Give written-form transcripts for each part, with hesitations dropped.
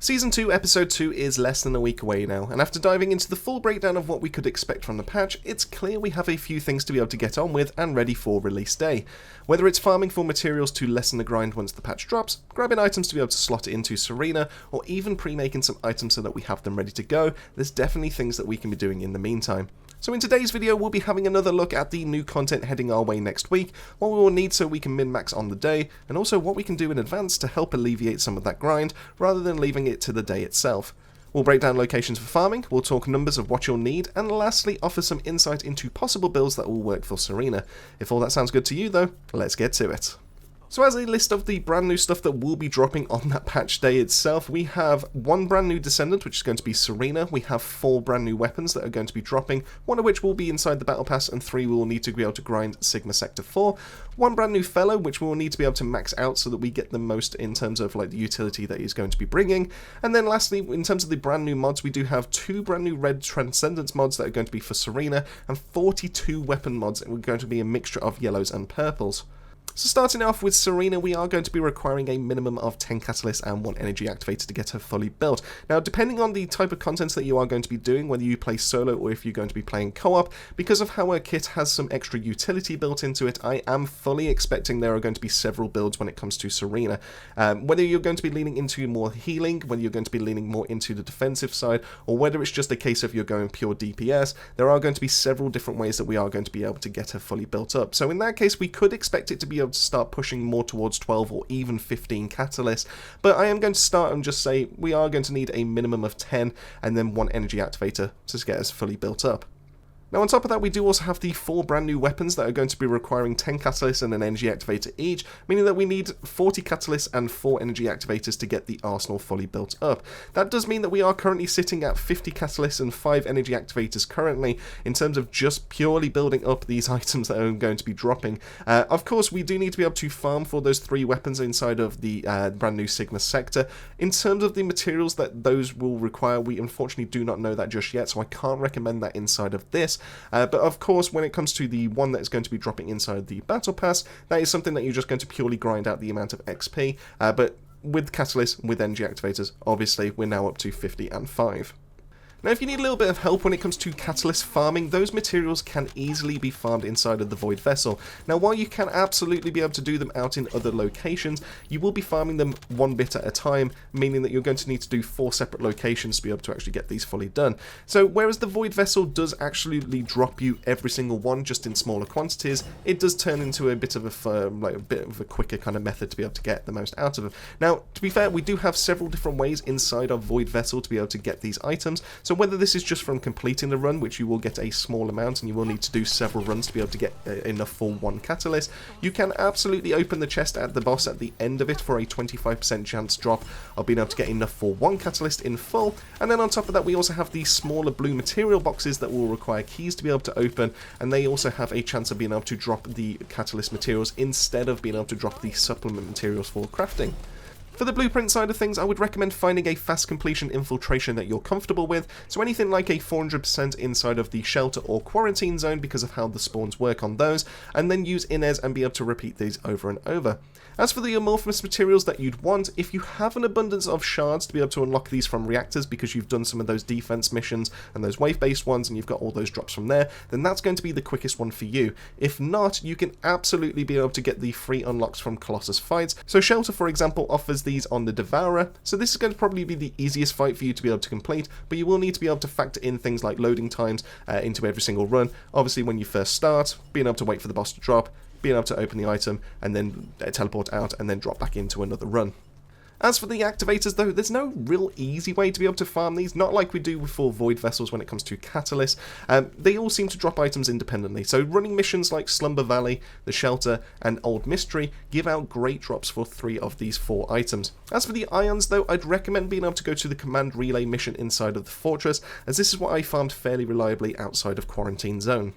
Season 2, Episode 2 is less than a week away now, and after diving into the full breakdown of what we could expect from the patch, it's clear we have a few things to be able to get on with and ready for release day. Whether it's farming for materials to lessen the grind once the patch drops, grabbing items to be able to slot it into Serena, or even pre-making some items so that we have them ready to go, there's definitely things that we can be doing in the meantime. So in today's video, we'll be having another look at the new content heading our way next week, what we will need so we can min-max on the day, and also what we can do in advance to help alleviate some of that grind, rather than leaving it to the day itself. We'll break down locations for farming, we'll talk numbers of what you'll need, and lastly offer some insight into possible builds that will work for Serena. If all that sounds good to you though, let's get to it. So as a list of the brand new stuff that will be dropping on that patch day itself, we have one brand new Descendant, which is going to be Serena. We have 4 brand new weapons that are going to be dropping, one of which will be inside the Battle Pass, and 3 we will need to be able to grind Sigma Sector 4. One brand new Fellow, which we will need to be able to max out so that we get the most in terms of like the utility that he's going to be bringing. And then lastly, in terms of the brand new mods, we do have 2 brand new Red Transcendence mods that are going to be for Serena, and 42 weapon mods that are going to be a mixture of yellows and purples. So starting off with Serena, we are going to be requiring a minimum of 10 catalysts and 1 energy activator to get her fully built. Now, depending on the type of contents that you are going to be doing, whether you play solo or if you're going to be playing co-op, because of how her kit has some extra utility built into it, I am fully expecting there are going to be several builds when it comes to Serena. Whether you're going to be leaning into more healing, whether you're going to be leaning more into the defensive side, or whether it's just a case of you're going pure DPS, there are going to be several different ways that we are going to be able to get her fully built up. So in that case, we could expect it to be able to start pushing more towards 12 or even 15 catalysts, but I am going to start and just say we are going to need a minimum of 10 and then 1 energy activator to get us fully built up. Now on top of that, we do also have the 4 brand new weapons that are going to be requiring 10 catalysts and an energy activator each, meaning that we need 40 catalysts and 4 energy activators to get the arsenal fully built up. That does mean that we are currently sitting at 50 catalysts and 5 energy activators currently, in terms of just purely building up these items that are going to be dropping. Of course, we do need to be able to farm for those 3 weapons inside of the brand new Sigma sector. In terms of the materials that those will require, we unfortunately do not know that just yet, so I can't recommend that inside of this. But of course, when it comes to the one that is going to be dropping inside the Battle Pass, that is something that you're just going to purely grind out the amount of XP. But with Catalyst, with energy activators, obviously we're now up to 50 and 5. Now if you need a little bit of help when it comes to catalyst farming, those materials can easily be farmed inside of the Void Vessel. Now while you can absolutely be able to do them out in other locations, you will be farming them 1 bit at a time, meaning that you're going to need to do 4 separate locations to be able to actually get these fully done. So whereas the Void Vessel does actually drop you every single one just in smaller quantities, it does turn into a bit of a quicker kind of method to be able to get the most out of them. Now to be fair, we do have several different ways inside our Void Vessel to be able to get these items. So whether this is just from completing the run, which you will get a small amount and you will need to do several runs to be able to get enough for 1 catalyst, you can absolutely open the chest at the boss at the end of it for a 25% chance drop of being able to get enough for 1 catalyst in full. And then on top of that, we also have the smaller blue material boxes that will require keys to be able to open, and they also have a chance of being able to drop the catalyst materials instead of being able to drop the supplement materials for crafting. For the blueprint side of things, I would recommend finding a fast completion infiltration that you're comfortable with, so anything like a 400% inside of the shelter or quarantine zone because of how the spawns work on those, and then use Inez and be able to repeat these over and over. As for the amorphous materials that you'd want, if you have an abundance of shards to be able to unlock these from reactors because you've done some of those defense missions and those wave-based ones and you've got all those drops from there, then that's going to be the quickest one for you. If not, you can absolutely be able to get the free unlocks from Colossus fights. So Shelter, for example, offers these on the Devourer, so this is going to probably be the easiest fight for you to be able to complete, but you will need to be able to factor in things like loading times into every single run. Obviously when you first start, being able to wait for the boss to drop, being able to open the item and then teleport out and then drop back into another run. As for the activators though, there's no real easy way to be able to farm these, not like we do for Void Vessels when it comes to Catalyst. They all seem to drop items independently, so running missions like Slumber Valley, The Shelter and Old Mystery give out great drops for 3 of these 4 items. As for the ions though, I'd recommend being able to go to the Command Relay mission inside of the Fortress, as this is what I farmed fairly reliably outside of Quarantine Zone.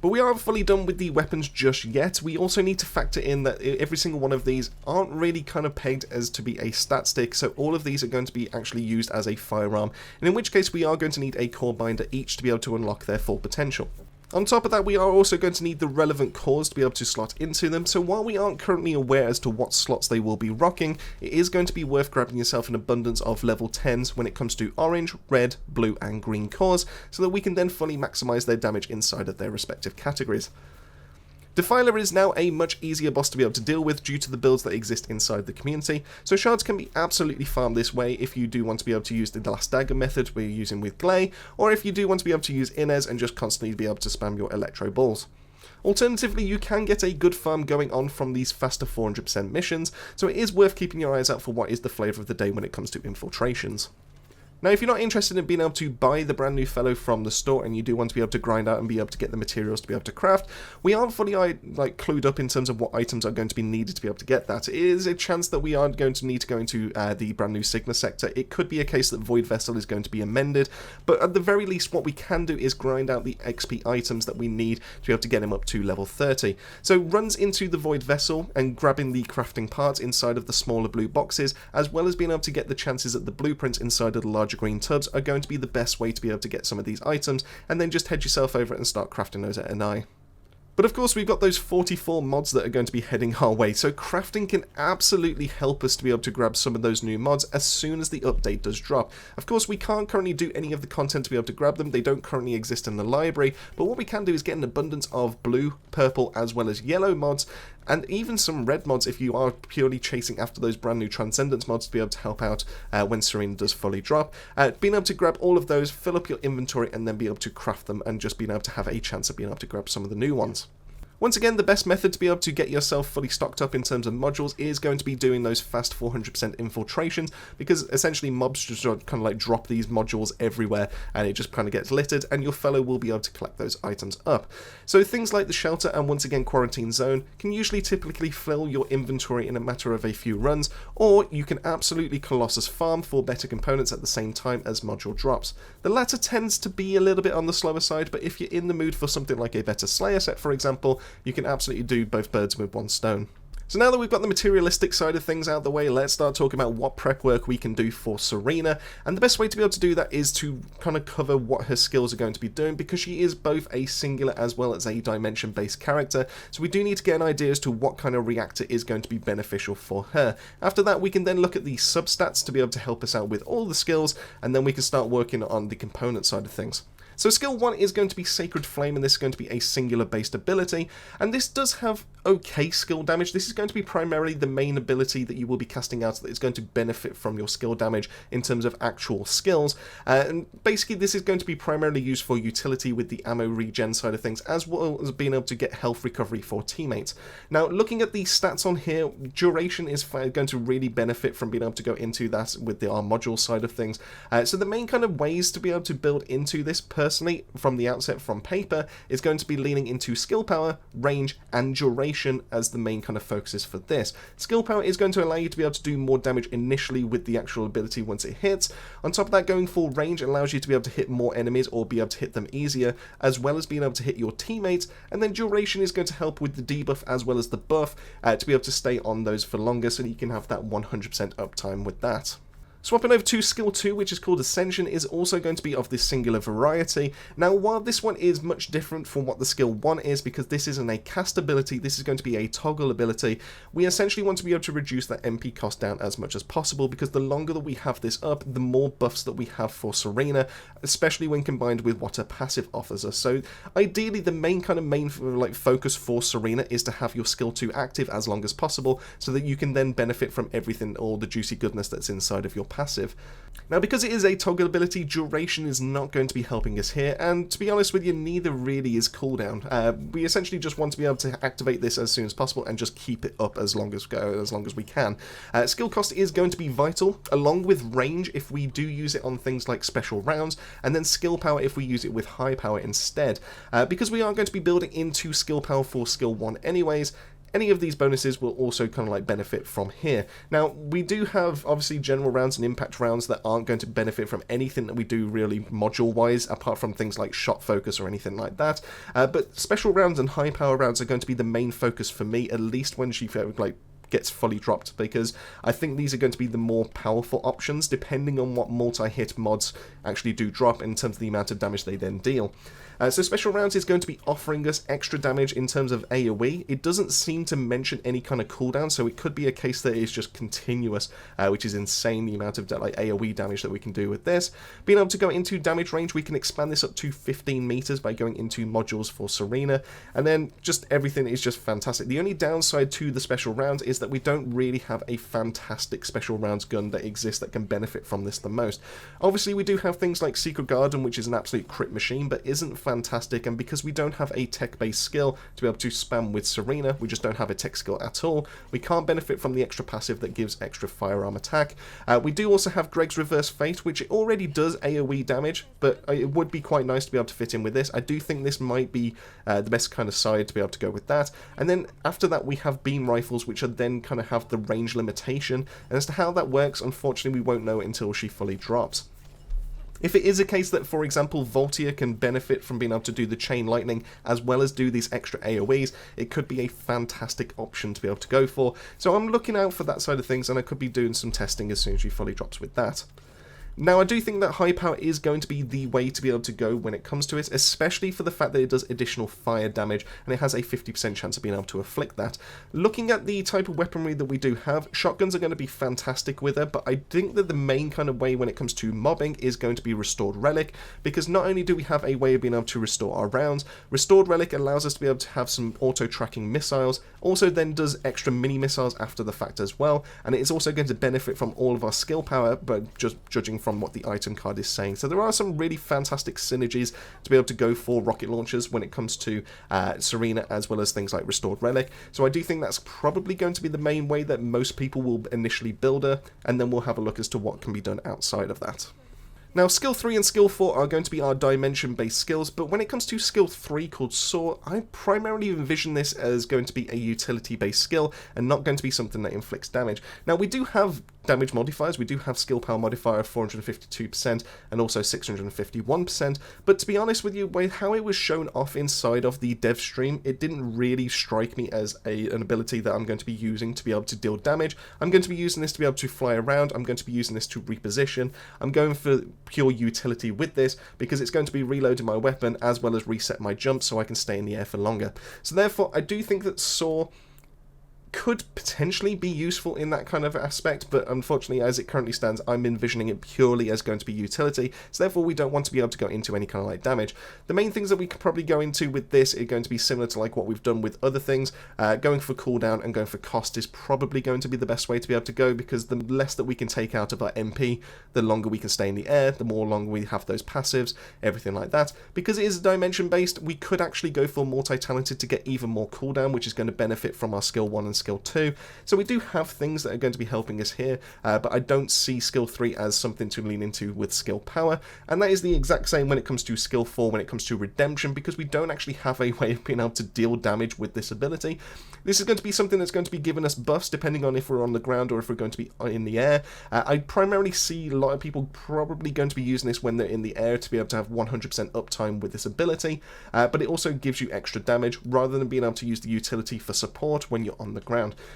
But we aren't fully done with the weapons just yet. We also need to factor in that every single one of these aren't really kind of pegged as to be a stat stick, so all of these are going to be actually used as a firearm, and in which case we are going to need a core binder each to be able to unlock their full potential. On top of that, we are also going to need the relevant cores to be able to slot into them, so while we aren't currently aware as to what slots they will be rocking, it is going to be worth grabbing yourself an abundance of level 10s when it comes to orange, red, blue and green cores, so that we can then fully maximise their damage inside of their respective categories. Defiler is now a much easier boss to be able to deal with due to the builds that exist inside the community, so shards can be absolutely farmed this way if you do want to be able to use the last dagger method we're using with Glay, or if you do want to be able to use Inez and just constantly be able to spam your electro balls. Alternatively, you can get a good farm going on from these faster 400% missions, so it is worth keeping your eyes out for what is the flavour of the day when it comes to infiltrations. Now, if you're not interested in being able to buy the brand new fellow from the store and you do want to be able to grind out and be able to get the materials to be able to craft, we aren't fully clued up in terms of what items are going to be needed to be able to get that. It is a chance that we are going to need to go into the brand new Sigma sector. It could be a case that Void Vessel is going to be amended, but at the very least what we can do is grind out the XP items that we need to be able to get him up to level 30. So runs into the Void Vessel and grabbing the crafting parts inside of the smaller blue boxes, as well as being able to get the chances at the blueprints inside of the larger green tubs, are going to be the best way to be able to get some of these items, and then just head yourself over and start crafting those at an eye. But of course we've got those 44 mods that are going to be heading our way, so crafting can absolutely help us to be able to grab some of those new mods as soon as the update does drop. Of course we can't currently do any of the content to be able to grab them, they don't currently exist in the library, but what we can do is get an abundance of blue, purple as well as yellow mods, and even some red mods if you are purely chasing after those brand new Transcendence mods to be able to help out when Serena does fully drop. Being able to grab all of those, fill up your inventory and then be able to craft them and just being able to have a chance of being able to grab some of the new ones. Once again, the best method to be able to get yourself fully stocked up in terms of modules is going to be doing those fast 400% infiltrations, because essentially mobs just kind of like drop these modules everywhere and it just kind of gets littered and your fellow will be able to collect those items up. So things like the shelter and once again quarantine zone can usually typically fill your inventory in a matter of a few runs, or you can absolutely Colossus farm for better components at the same time as module drops. The latter tends to be a little bit on the slower side, but if you're in the mood for something like a better Slayer set for example, you can absolutely do both birds with one stone. So now that we've got the materialistic side of things out of the way, let's start talking about what prep work we can do for Serena. And the best way to be able to do that is to kind of cover what her skills are going to be doing, because she is both a singular as well as a dimension-based character. So we do need to get an idea as to what kind of reactor is going to be beneficial for her. After that, we can then look at the substats to be able to help us out with all the skills, and then we can start working on the component side of things. So skill 1 is going to be Sacred Flame, and this is going to be a singular based ability, and this does have okay skill damage. This is going to be primarily the main ability that you will be casting out that is going to benefit from your skill damage in terms of actual skills, and basically this is going to be primarily used for utility with the ammo regen side of things, as well as being able to get health recovery for teammates. Now looking at the stats on here, duration is going to really benefit from being able to go into that with our module side of things. So the main kind of ways to be able to build into this personally from the outset from paper is going to be leaning into skill power, range and duration as the main kind of focuses for this. Skill power is going to allow you to be able to do more damage initially with the actual ability once it hits. On top of that, going for range allows you to be able to hit more enemies or be able to hit them easier, as well as being able to hit your teammates, and then duration is going to help with the debuff as well as the buff to be able to stay on those for longer, so that you can have that 100% uptime with that. Swapping over to skill 2, which is called Ascension, is also going to be of this singular variety. Now, while this one is much different from what the skill 1 is, because this isn't a cast ability, this is going to be a toggle ability, we essentially want to be able to reduce that MP cost down as much as possible, because the longer that we have this up, the more buffs that we have for Serena, especially when combined with what her passive offers us. So ideally, the main focus for Serena is to have your skill 2 active as long as possible, so that you can then benefit from everything, all the juicy goodness that's inside of your passive. Now, because it is a toggle ability, duration is not going to be helping us here, and to be honest with you, neither really is cooldown. We essentially just want to be able to activate this as soon as possible and just keep it up as long as we can. Skill cost is going to be vital, along with range if we do use it on things like special rounds, and then skill power if we use it with high power instead. Because we are going to be building into skill power for skill 1 anyways, any of these bonuses will also kind of like benefit from here. Now, we do have obviously general rounds and impact rounds that aren't going to benefit from anything that we do really module-wise, apart from things like shot focus or anything like that. But special rounds and high power rounds are going to be the main focus for me, at least when she gets fully dropped, because I think these are going to be the more powerful options depending on what multi-hit mods actually do drop in terms of the amount of damage they then deal. So Special Rounds is going to be offering us extra damage in terms of AoE. It doesn't seem to mention any kind of cooldown, so it could be a case that it's just continuous, which is insane, the amount of like AoE damage that we can do with this. Being able to go into damage range, we can expand this up to 15 meters by going into modules for Serena, and then just everything is just fantastic. The only downside to the Special Rounds is that we don't really have a fantastic Special Rounds gun that exists that can benefit from this the most. Obviously, we do have things like Secret Garden, which is an absolute crit machine, but isn't fantastic, and because we don't have a tech-based skill to be able to spam with Serena, we just don't have a tech skill at all, we can't benefit from the extra passive that gives extra firearm attack. We do also have Greg's Reverse Fate, which already does AoE damage, but it would be quite nice to be able to fit in with this. I do think this might be the best kind of side to be able to go with that. And then after that we have Beam Rifles, which are then kind of have the range limitation, and as to how that works, unfortunately we won't know until she fully drops. If it is a case that, for example, Voltia can benefit from being able to do the Chain Lightning as well as do these extra AoEs, it could be a fantastic option to be able to go for. So I'm looking out for that side of things, and I could be doing some testing as soon as she fully drops with that. Now, I do think that high power is going to be the way to be able to go when it comes to it, especially for the fact that it does additional fire damage, and it has a 50% chance of being able to afflict that. Looking at the type of weaponry that we do have, shotguns are going to be fantastic with her, but I think that the main kind of way when it comes to mobbing is going to be Restored Relic, because not only do we have a way of being able to restore our rounds, Restored Relic allows us to be able to have some auto-tracking missiles, also then does extra mini-missiles after the fact as well, and it is also going to benefit from all of our skill power, but just judging from what the item card is saying. So there are some really fantastic synergies to be able to go for rocket launchers when it comes to Serena, as well as things like Restored Relic. So I do think that's probably going to be the main way that most people will initially build her, and then we'll have a look as to what can be done outside of that. Now, Skill 3 and Skill 4 are going to be our dimension-based skills, but when it comes to Skill 3 called Soar, I primarily envision this as going to be a utility-based skill and not going to be something that inflicts damage. Now, we do have damage modifiers, we do have skill power modifier of 452% and also 651%, but to be honest with you, with how it was shown off inside of the dev stream, it didn't really strike me as an ability that I'm going to be using to be able to deal damage. I'm going to be using this to be able to fly around, I'm going to be using this to reposition, I'm going for pure utility with this because it's going to be reloading my weapon as well as reset my jump so I can stay in the air for longer. So therefore, I do think that Soar could potentially be useful in that kind of aspect, but unfortunately as it currently stands, I'm envisioning it purely as going to be utility, so therefore we don't want to be able to go into any kind of like damage. The main things that we could probably go into with this are going to be similar to like what we've done with other things. Going for cooldown and going for cost is probably going to be the best way to be able to go, because the less that we can take out of our MP, the longer we can stay in the air, the more longer we have those passives, everything like that. Because it is dimension based, we could actually go for multi-talented to get even more cooldown, which is going to benefit from our skill 1 and skill 2. So we do have things that are going to be helping us here, but I don't see skill 3 as something to lean into with skill power, and that is the exact same when it comes to skill 4 when it comes to redemption, because we don't actually have a way of being able to deal damage with this ability. This is going to be something that's going to be giving us buffs depending on if we're on the ground or if we're going to be in the air. I primarily see a lot of people probably going to be using this when they're in the air to be able to have 100% uptime with this ability, but it also gives you extra damage rather than being able to use the utility for support when you're on the ground.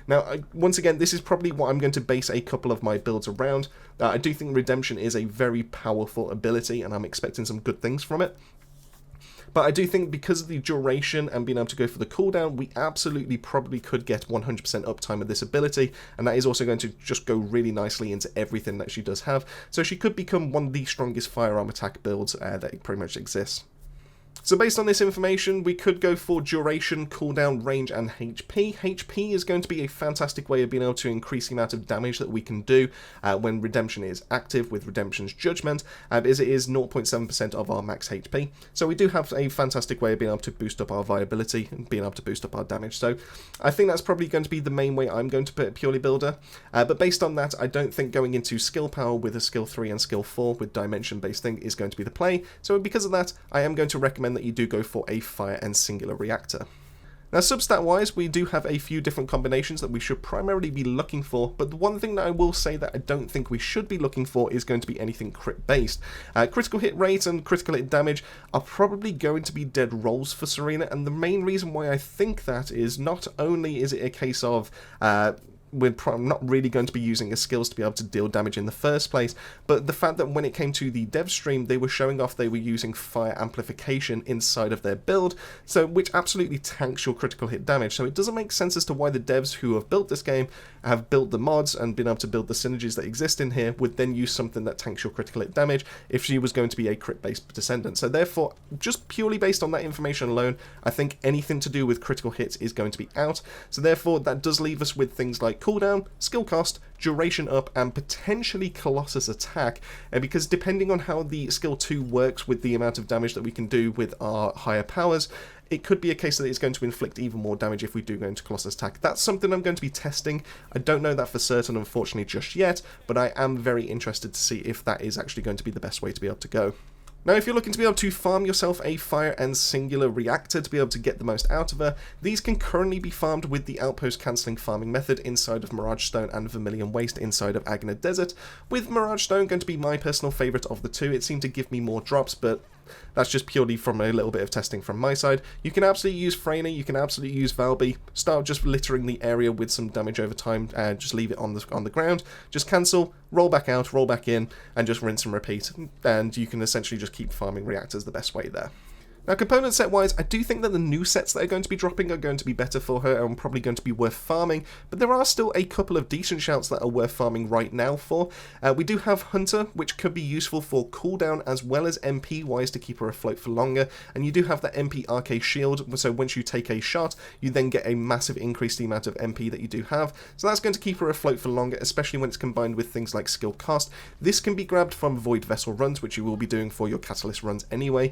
Now, once again, this is probably what I'm going to base a couple of my builds around. I do think Redemption is a very powerful ability, and I'm expecting some good things from it. But I do think because of the duration and being able to go for the cooldown, we absolutely probably could get 100% uptime of this ability, and that is also going to just go really nicely into everything that she does have. So she could become one of the strongest firearm attack builds that pretty much exists. So based on this information, we could go for duration, cooldown, range, and HP. HP is going to be a fantastic way of being able to increase the amount of damage that we can do when Redemption is active with Redemption's Judgment, as it is 0.7% of our max HP. So we do have a fantastic way of being able to boost up our viability and being able to boost up our damage. So I think that's probably going to be the main way I'm going to put Purely Builder. But based on that, I don't think going into skill power with a skill 3 and skill 4 with dimension-based thing is going to be the play. So because of that, I am going to recommend that you do go for a fire and singular reactor. Now, substat wise, we do have a few different combinations that we should primarily be looking for, but the one thing that I will say that I don't think we should be looking for is going to be anything crit based. Critical hit rate and critical hit damage are probably going to be dead rolls for Serena, and the main reason why I think that is not only is it a case of we're not really going to be using his skills to be able to deal damage in the first place, but the fact that when it came to the dev stream, they were showing off they were using fire amplification inside of their build, so which absolutely tanks your critical hit damage. So it doesn't make sense as to why the devs who have built this game, have built the mods and been able to build the synergies that exist in here, would then use something that tanks your critical hit damage if she was going to be a crit-based Descendant. So therefore, just purely based on that information alone, I think anything to do with critical hits is going to be out. So therefore, that does leave us with things like cooldown, skill cost, duration up, and potentially Colossus attack, because depending on how the skill 2 works with the amount of damage that we can do with our higher powers, it could be a case that it's going to inflict even more damage if we do go into Colossus attack. That's something I'm going to be testing. I don't know that for certain, unfortunately, just yet, but I am very interested to see if that is actually going to be the best way to be able to go. Now, if you're looking to be able to farm yourself a fire and singular reactor to be able to get the most out of her, these can currently be farmed with the outpost cancelling farming method inside of Mirage Stone and Vermilion Waste inside of Agna Desert, with Mirage Stone going to be my personal favourite of the two. It seemed to give me more drops, but that's just purely from a little bit of testing from my side. You can absolutely use Freyna, you can absolutely use Valby, start just littering the area with some damage over time, and just leave it on the ground, just cancel, roll back out, roll back in, and just rinse and repeat, and you can essentially just keep farming reactors the best way there. Now, component set wise, I do think that the new sets that are going to be dropping are going to be better for her and probably going to be worth farming, but there are still a couple of decent shouts that are worth farming right now for. We do have Hunter, which could be useful for cooldown as well as MP wise to keep her afloat for longer, and you do have that MP RK shield, so once you take a shot, you then get a massive increase in the amount of MP that you do have, so that's going to keep her afloat for longer, especially when it's combined with things like skill cost. This can be grabbed from Void Vessel runs, which you will be doing for your Catalyst runs anyway.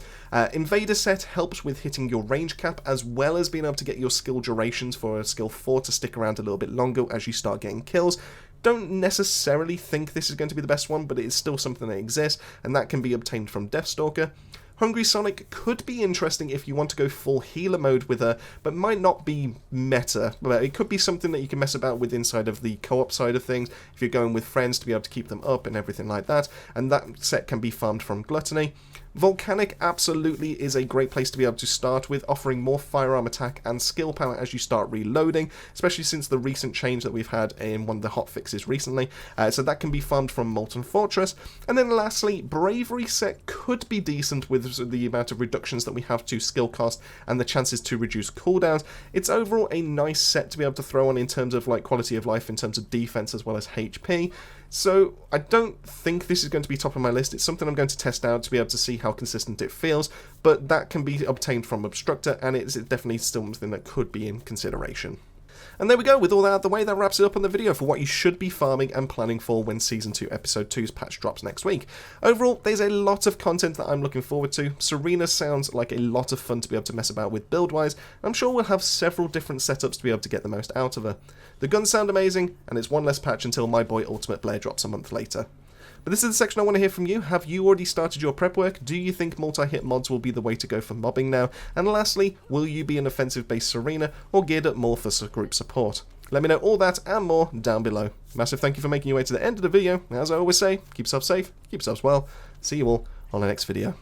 Invader set helps with hitting your range cap, as well as being able to get your skill durations for a skill 4 to stick around a little bit longer as you start getting kills. Don't necessarily think this is going to be the best one, but it is still something that exists, and that can be obtained from Deathstalker. Hungry Sonic could be interesting if you want to go full healer mode with her, but might not be meta. But it could be something that you can mess about with inside of the co-op side of things, if you're going with friends to be able to keep them up and everything like that, and that set can be farmed from Gluttony. Volcanic absolutely is a great place to be able to start with, offering more firearm attack and skill power as you start reloading, especially since the recent change that we've had in one of the hotfixes recently, so that can be farmed from Molten Fortress. And then lastly, Bravery set could be decent with the amount of reductions that we have to skill cost and the chances to reduce cooldowns. It's overall a nice set to be able to throw on in terms of like quality of life, in terms of defense as well as HP. So I don't think this is going to be top of my list. It's something I'm going to test out to be able to see how consistent it feels, but that can be obtained from Obstructor, and it's definitely still something that could be in consideration. And there we go, with all that out of the way, that wraps it up on the video for what you should be farming and planning for when Season 2 Episode 2's patch drops next week. Overall, there's a lot of content that I'm looking forward to. Serena sounds like a lot of fun to be able to mess about with build-wise. I'm sure we'll have several different setups to be able to get the most out of her. The guns sound amazing, and it's one less patch until my boy Ultimate Blair drops a month later. But this is the section I want to hear from you. Have you already started your prep work? Do you think multi-hit mods will be the way to go for mobbing now? And lastly, will you be an offensive-based Serena or geared up more for group support? Let me know all that and more down below. Massive thank you for making your way to the end of the video. As I always say, keep yourself safe, keep yourselves well. See you all on the next video.